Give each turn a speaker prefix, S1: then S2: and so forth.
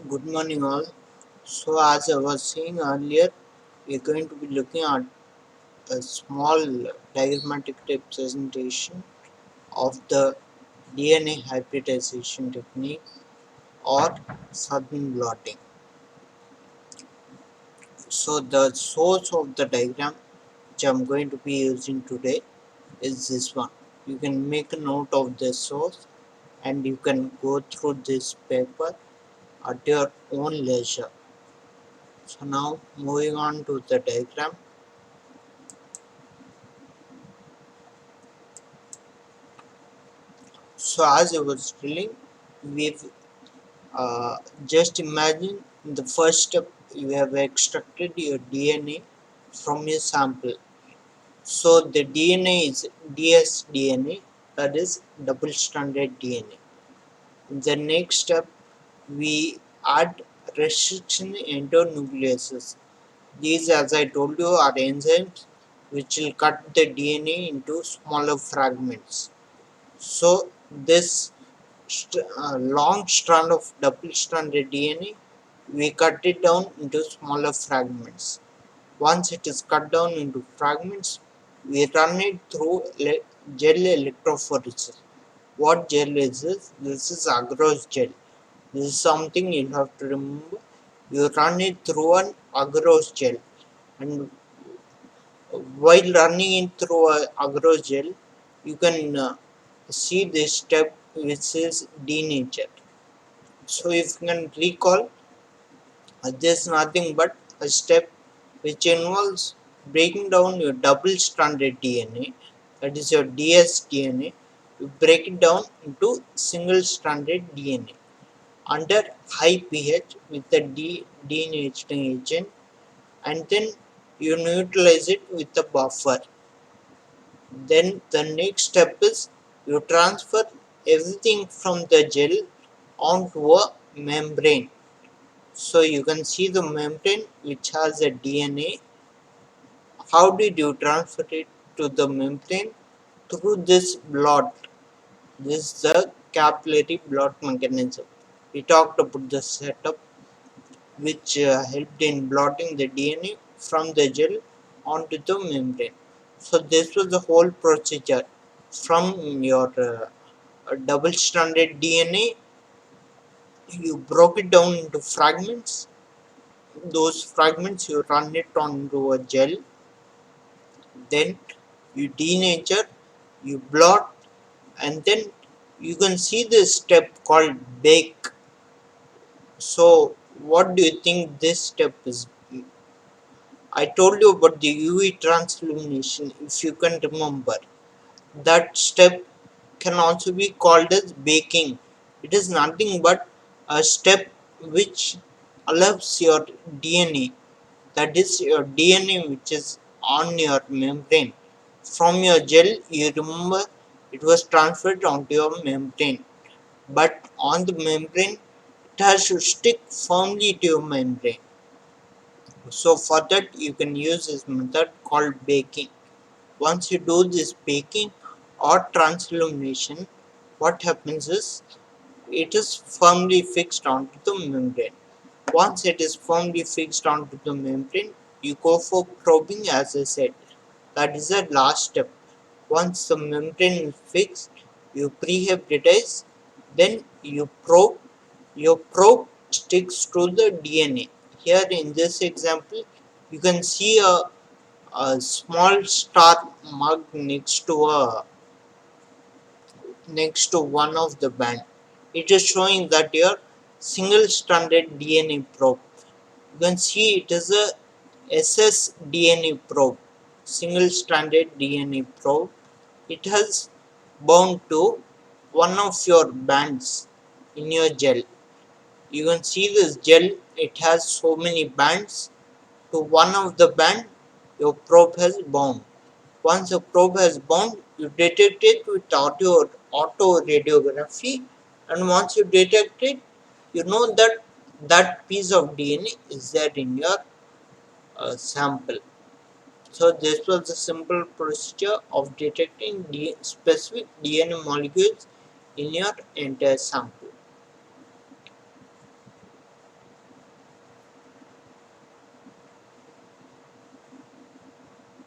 S1: Good morning, all. So, as I was saying earlier, we're going to be looking at a small diagrammatic representation of the DNA hybridization technique or Southern blotting. So, the source of the diagram which I'm going to be using today is this one. You can make a note of this source and you can go through this paper at your own leisure. So, now moving on to the diagram. So as I was telling, we've just imagine in the first step you have extracted your DNA from your sample. So the DNA is dsDNA, that is double stranded DNA. In the next step, we add restriction endonucleases. These, as I told you, are enzymes which will cut the DNA into smaller fragments. So this long strand of double-stranded DNA, we cut it down into smaller fragments. Once it is cut down into fragments, we run it through gel electrophoresis. What gel is this? This is agarose gel. This is something you have to remember. You run it through an agarose gel, and while running it through a agarose gel, you can see this step which is denature. So if you can recall, this is nothing but a step which involves breaking down your double-stranded DNA, that is your dsDNA. You break it down into single-stranded DNA under high pH with the denaturing agent, and then you neutralize it with a buffer. Then the next step is you transfer everything from the gel onto a membrane. So you can see the membrane which has a DNA. How did you transfer it to the membrane? Through this blot. This is the capillary blot mechanism. We talked about the setup which helped in blotting the DNA from the gel onto the membrane. So this was the whole procedure from your double-stranded DNA. You broke it down into fragments. Those fragments you run it onto a gel, then you denature, you blot, and then you can see this step called bake. So what do you think this step is? I told you about the UV transillumination, if you can remember. That step can also be called as baking. It is nothing but a step which allows your DNA, that is your DNA which is on your membrane. From your gel, you remember it was transferred onto your membrane, but on the membrane, it has to stick firmly to your membrane. So for that, you can use this method called baking. Once you do this baking or transillumination, what happens is it is firmly fixed onto the membrane. Once it is firmly fixed onto the membrane, you go for probing, as I said. That is the last step. Once the membrane is fixed, you prehybridize, then you probe. Your probe sticks to the DNA. Here in this example, you can see a small star mark next to one of the band. It is showing that your single-stranded DNA probe. You can see it is a ssDNA probe, single-stranded DNA probe. It has bound to one of your bands in your gel. You can see this gel, it has so many bands. To one of the band, your probe has bound. Once the probe has bound, you detect it with auto radiography, and once you detect it, you know that that piece of DNA is there in your sample. So this was the simple procedure of detecting specific DNA molecules in your entire sample.